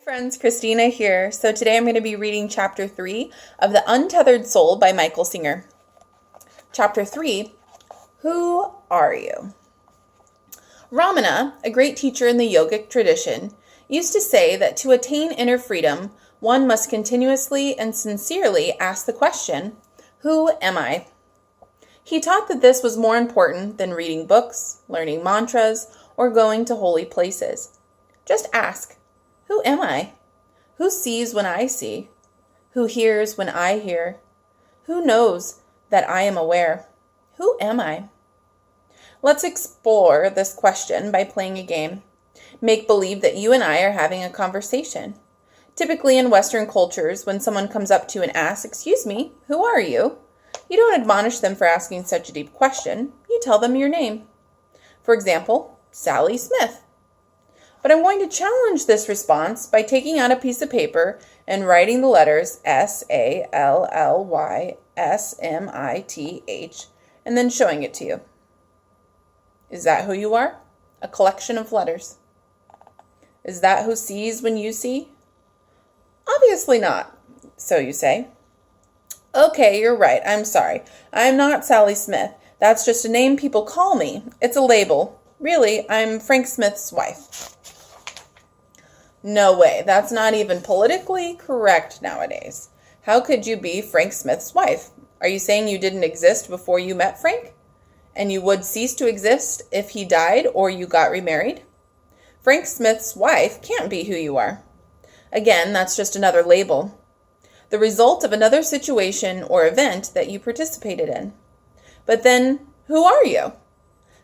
Friends, Kristina here. So today I'm going to be reading Chapter 3 of The Untethered Soul by Michael Singer. Chapter 3, Who Are You? Ramana, a great teacher in the yogic tradition, used to say that to attain inner freedom, one must continuously and sincerely ask the question, Who am I? He taught that this was more important than reading books, learning mantras, or going to holy places. Just ask. Who am I? Who sees when I see? Who hears when I hear? Who knows that I am aware? Who am I? Let's explore this question by playing a game. Make believe that you and I are having a conversation. Typically in Western cultures, when someone comes up to you and asks, "Excuse me, who are you?" you don't admonish them for asking such a deep question. You tell them your name. For example, Sally Smith. But I'm going to challenge this response by taking out a piece of paper and writing the letters SALLYSMITH and then showing it to you. Is that who you are? A collection of letters. Is that who sees when you see? Obviously not, so you say. Okay, you're right. I'm sorry. I'm not Sally Smith. That's just a name people call me. It's a label. Really, I'm Frank Smith's wife. No way. That's not even politically correct nowadays. How could you be Frank Smith's wife? Are you saying you didn't exist before you met Frank? And you would cease to exist if he died or you got remarried? Frank Smith's wife can't be who you are. Again, that's just another label. The result of another situation or event that you participated in. But then, who are you?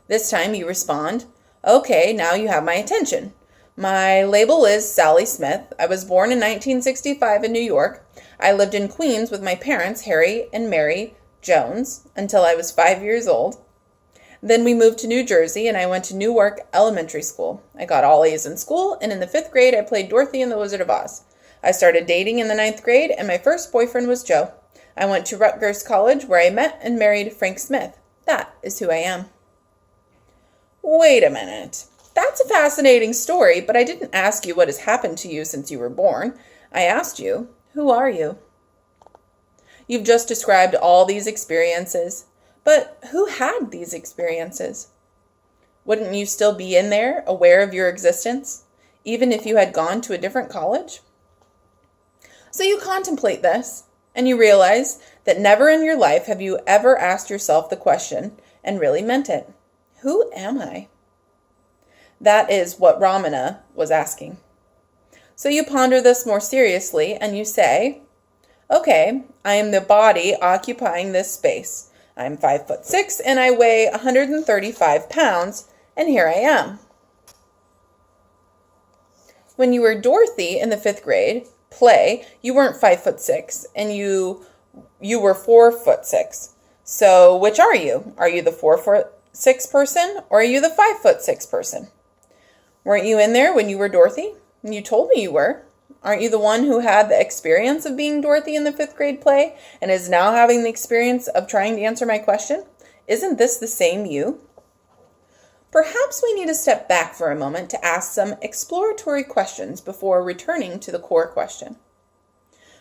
This time you respond, okay, now you have my attention. My label is Sally Smith. I was born in 1965 in New York. I lived in Queens with my parents, Harry and Mary Jones, until I was 5 years old. Then we moved to New Jersey and I went to Newark Elementary School. I got all A's in school, and in the 5th grade I played Dorothy in The Wizard of Oz. I started dating in the 9th grade, and my first boyfriend was Joe. I went to Rutgers College where I met and married Frank Smith. That is who I am. Wait a minute. That's a fascinating story, but I didn't ask you what has happened to you since you were born. I asked you, who are you? You've just described all these experiences, but who had these experiences? Wouldn't you still be in there, aware of your existence, even if you had gone to a different college? So you contemplate this, and you realize that never in your life have you ever asked yourself the question and really meant it. Who am I? That is what Ramana was asking. So you ponder this more seriously and you say, okay, I am the body occupying this space. I'm 5'6" and I weigh 135 pounds, and here I am. When you were Dorothy in the 5th grade play, you weren't 5'6" and you were 4'6". So which are you? Are you the 4'6" person or are you the 5'6" person? Weren't you in there when you were Dorothy? You told me you were. Aren't you the one who had the experience of being Dorothy in the 5th grade play and is now having the experience of trying to answer my question? Isn't this the same you? Perhaps we need to step back for a moment to ask some exploratory questions before returning to the core question.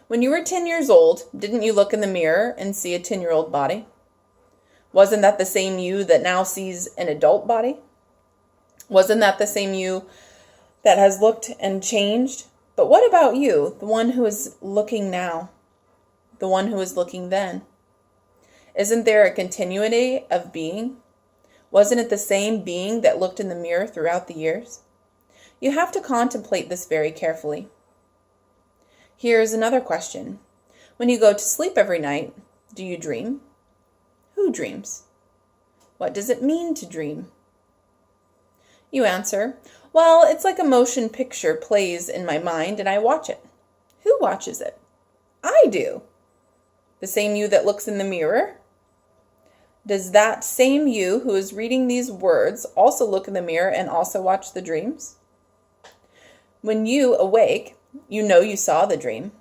When you were 10 years old, didn't you look in the mirror and see a 10-year-old body? Wasn't that the same you that now sees an adult body? Wasn't that the same you that has looked and changed? But what about you, the one who is looking now? The one who is looking then? Isn't there a continuity of being? Wasn't it the same being that looked in the mirror throughout the years? You have to contemplate this very carefully. Here is another question. When you go to sleep every night, do you dream? Who dreams? What does it mean to dream? You answer, well, it's like a motion picture plays in my mind and I watch it. Who watches it? I do. The same you that looks in the mirror? Does that same you who is reading these words also look in the mirror and also watch the dreams? When you awake, you know you saw the dream.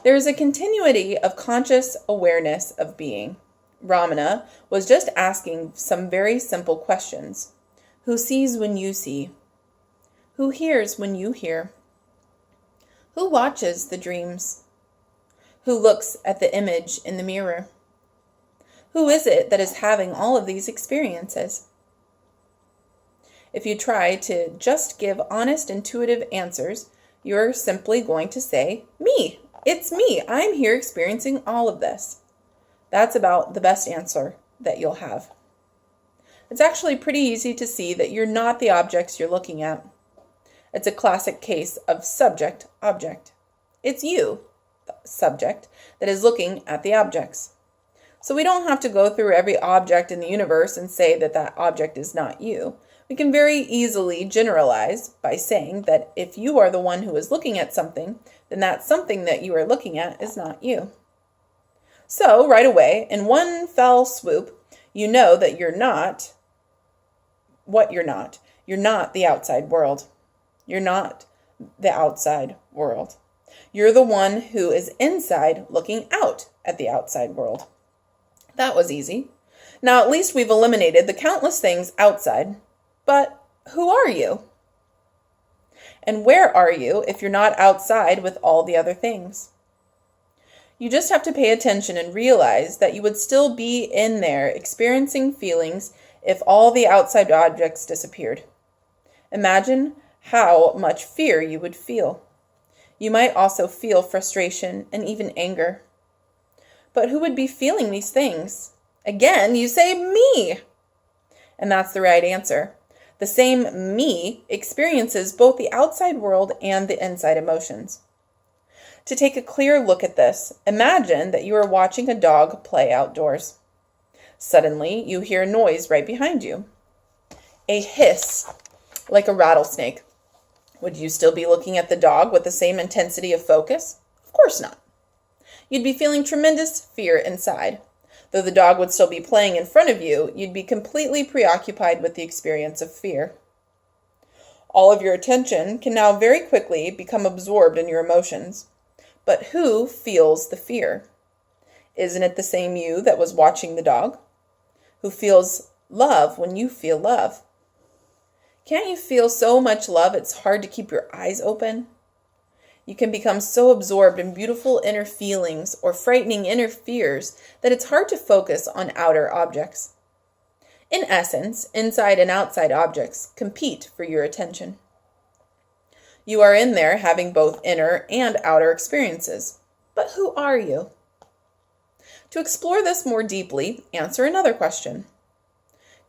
There is a continuity of conscious awareness of being. Ramana was just asking some very simple questions. Who sees when you see? Who hears when you hear? Who watches the dreams? Who looks at the image in the mirror? Who is it that is having all of these experiences? If you try to just give honest, intuitive answers, you're simply going to say, me. It's me. I'm here experiencing all of this. That's about the best answer that you'll have. It's actually pretty easy to see that you're not the objects you're looking at. It's a classic case of subject-object. It's you, the subject, that is looking at the objects. So we don't have to go through every object in the universe and say that that object is not you. We can very easily generalize by saying that if you are the one who is looking at something, then that something that you are looking at is not you. So right away, in one fell swoop, you know that you're not what you're not. You're not the outside world. You're not the outside world. You're the one who is inside looking out at the outside world. That was easy. Now at least we've eliminated the countless things outside. But who are you? And where are you if you're not outside with all the other things? You just have to pay attention and realize that you would still be in there experiencing feelings if all the outside objects disappeared. Imagine how much fear you would feel. You might also feel frustration and even anger. But who would be feeling these things? Again, you say me. And that's the right answer. The same me experiences both the outside world and the inside emotions. To take a clear look at this, imagine that you are watching a dog play outdoors. Suddenly, you hear a noise right behind you. A hiss, like a rattlesnake. Would you still be looking at the dog with the same intensity of focus? Of course not. You'd be feeling tremendous fear inside. Though the dog would still be playing in front of you, you'd be completely preoccupied with the experience of fear. All of your attention can now very quickly become absorbed in your emotions. But who feels the fear? Isn't it the same you that was watching the dog? Who feels love when you feel love? Can't you feel so much love it's hard to keep your eyes open? You can become so absorbed in beautiful inner feelings or frightening inner fears that it's hard to focus on outer objects. In essence, inside and outside objects compete for your attention. You are in there having both inner and outer experiences. But who are you? To explore this more deeply, answer another question.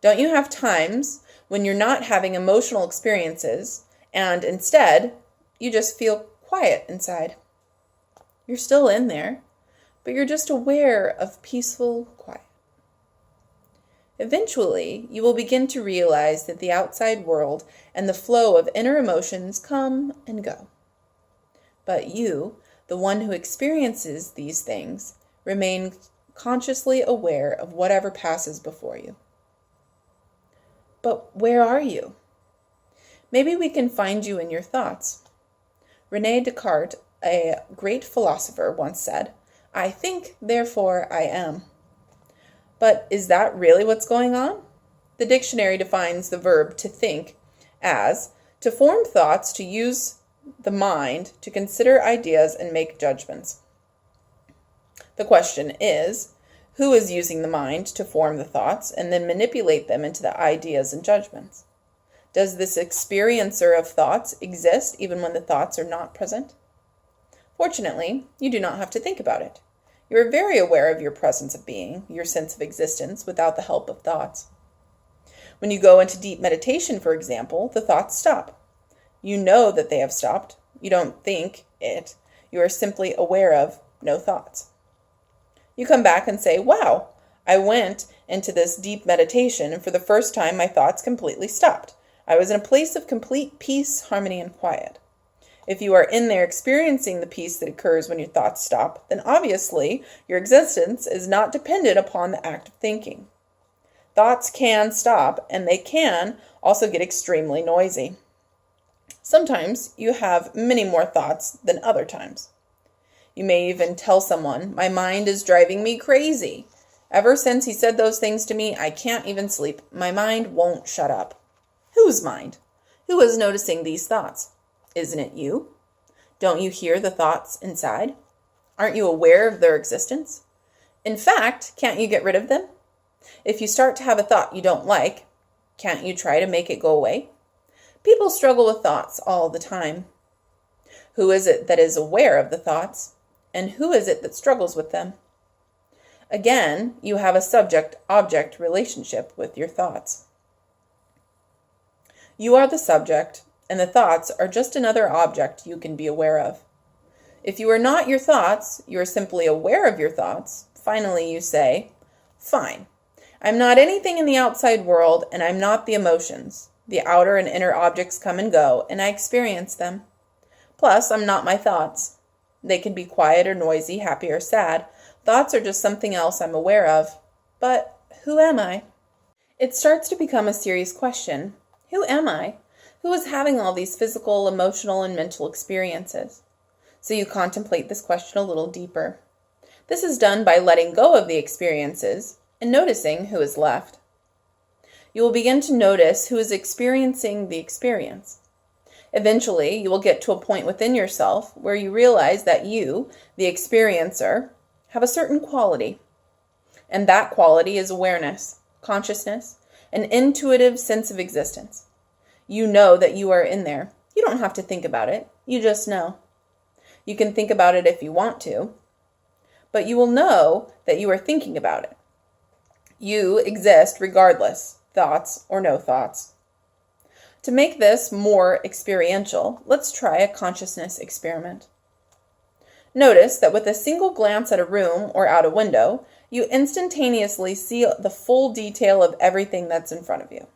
Don't you have times when you're not having emotional experiences and instead you just feel quiet inside? You're still in there, but you're just aware of peaceful quiet. Eventually, you will begin to realize that the outside world and the flow of inner emotions come and go. But you, the one who experiences these things, remain consciously aware of whatever passes before you. But where are you? Maybe we can find you in your thoughts. René Descartes, a great philosopher, once said, "I think, therefore I am." But is that really what's going on? The dictionary defines the verb to think as to form thoughts, to use the mind to consider ideas and make judgments. The question is, who is using the mind to form the thoughts and then manipulate them into the ideas and judgments? Does this experiencer of thoughts exist even when the thoughts are not present? Fortunately, you do not have to think about it. You are very aware of your presence of being, your sense of existence, without the help of thoughts. When you go into deep meditation, for example, the thoughts stop. You know that they have stopped. You don't think it. You are simply aware of no thoughts. You come back and say, "Wow, I went into this deep meditation, and for the first time my thoughts completely stopped. I was in a place of complete peace, harmony, and quiet." If you are in there experiencing the peace that occurs when your thoughts stop, then obviously your existence is not dependent upon the act of thinking. Thoughts can stop, and they can also get extremely noisy. Sometimes you have many more thoughts than other times. You may even tell someone, "My mind is driving me crazy. Ever since he said those things to me, I can't even sleep. My mind won't shut up." Whose mind? Who is noticing these thoughts? Isn't it you? Don't you hear the thoughts inside? Aren't you aware of their existence? In fact, can't you get rid of them? If you start to have a thought you don't like, can't you try to make it go away? People struggle with thoughts all the time. Who is it that is aware of the thoughts, and who is it that struggles with them? Again, you have a subject-object relationship with your thoughts. You are the subject, and the thoughts are just another object you can be aware of. If you are not your thoughts, you are simply aware of your thoughts. Finally, you say, fine, I'm not anything in the outside world, and I'm not the emotions. The outer and inner objects come and go, and I experience them. Plus, I'm not my thoughts. They can be quiet or noisy, happy or sad. Thoughts are just something else I'm aware of. But who am I? It starts to become a serious question. Who am I? Who is having all these physical, emotional, and mental experiences? So you contemplate this question a little deeper. This is done by letting go of the experiences and noticing who is left. You will begin to notice who is experiencing the experience. Eventually, you will get to a point within yourself where you realize that you, the experiencer, have a certain quality. And that quality is awareness, consciousness, an intuitive sense of existence. You know that you are in there. You don't have to think about it. You just know. You can think about it if you want to, but you will know that you are thinking about it. You exist regardless, thoughts or no thoughts. To make this more experiential, let's try a consciousness experiment. Notice that with a single glance at a room or out a window, you instantaneously see the full detail of everything that's in front of you.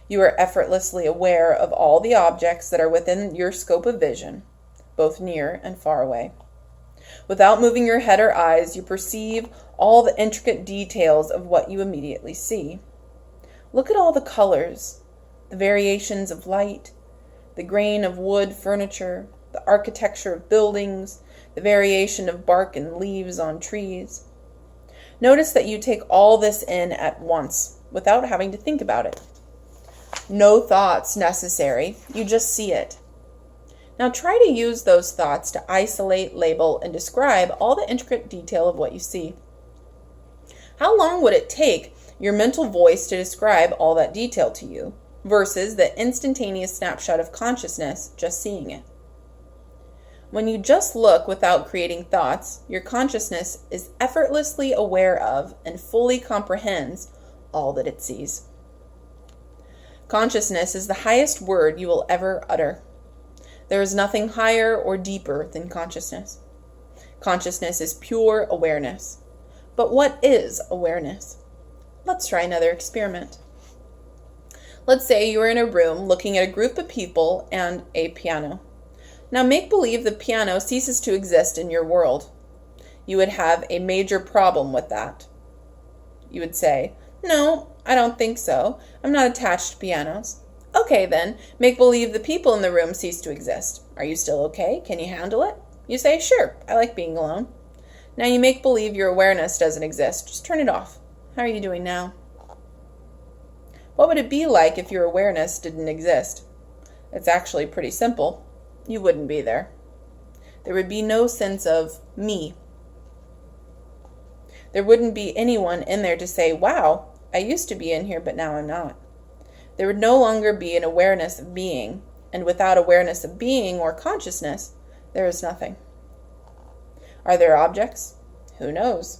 You are effortlessly aware of all the objects that are within your scope of vision, both near and far away. Without moving your head or eyes, you perceive all the intricate details of what you immediately see. Look at all the colors, the variations of light, the grain of wood furniture, the architecture of buildings, the variation of bark and leaves on trees. Notice that you take all this in at once, without having to think about it. No thoughts necessary, you just see it. Now try to use those thoughts to isolate, label, and describe all the intricate detail of what you see. How long would it take your mental voice to describe all that detail to you versus the instantaneous snapshot of consciousness just seeing it? When you just look without creating thoughts, your consciousness is effortlessly aware of and fully comprehends all that it sees. Consciousness is the highest word you will ever utter. There is nothing higher or deeper than consciousness. Consciousness is pure awareness. But what is awareness? Let's try another experiment. Let's say you are in a room looking at a group of people and a piano. Now make believe the piano ceases to exist in your world. You would have a major problem with that. You would say, "No, I don't think so. I'm not attached to pianos." Okay then, make believe the people in the room cease to exist. Are you still okay? Can you handle it? You say, "Sure, I like being alone." Now you make believe your awareness doesn't exist. Just turn it off. How are you doing now? What would it be like if your awareness didn't exist? It's actually pretty simple. You wouldn't be there. There would be no sense of me. There wouldn't be anyone in there to say, "Wow, I used to be in here, but now I'm not." There would no longer be an awareness of being, and without awareness of being or consciousness, there is nothing. Are there objects? Who knows?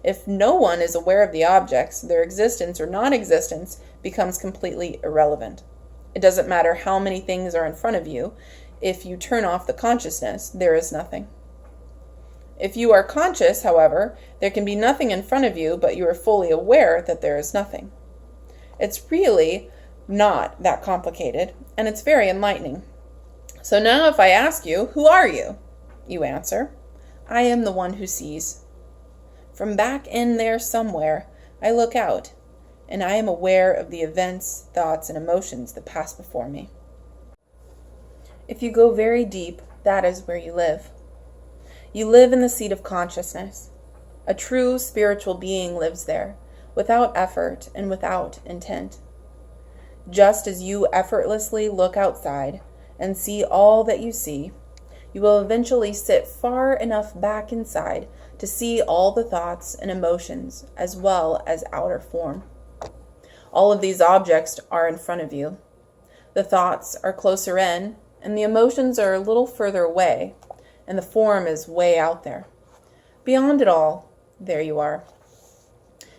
If no one is aware of the objects, their existence or non-existence becomes completely irrelevant. It doesn't matter how many things are in front of you. If you turn off the consciousness, there is nothing. If you are conscious, however, there can be nothing in front of you, but you are fully aware that there is nothing. It's really not that complicated, and it's very enlightening. So now if I ask you, "Who are you?" you answer, "I am the one who sees. From back in there somewhere, I look out, and I am aware of the events, thoughts, and emotions that pass before me." If you go very deep, that is where you live. You live in the seat of consciousness. A true spiritual being lives there, without effort and without intent. Just as you effortlessly look outside and see all that you see, you will eventually sit far enough back inside to see all the thoughts and emotions as well as outer form. All of these objects are in front of you. The thoughts are closer in, and the emotions are a little further away, and the form is way out there. Beyond it all, there you are.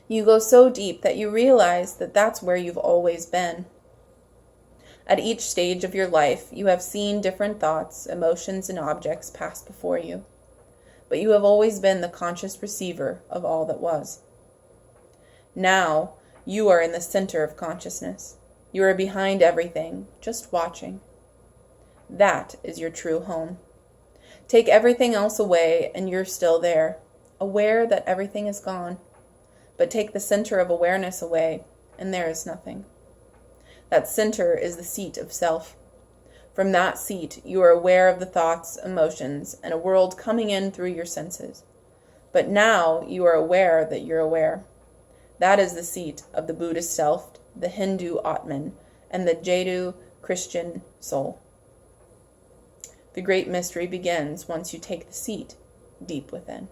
You go so deep that you realize that that's where you've always been. At each stage of your life, you have seen different thoughts, emotions, and objects pass before you, but you have always been the conscious receiver of all that was. Now, you are in the center of consciousness. You are behind everything, just watching. That is your true home. Take everything else away, and you're still there, aware that everything is gone. But take the center of awareness away, and there is nothing. That center is the seat of self. From that seat, you are aware of the thoughts, emotions, and a world coming in through your senses. But now you are aware that you're aware. That is the seat of the Buddhist self, the Hindu Atman, and the Jaidu Christian soul. The great mystery begins once you take the seat deep within.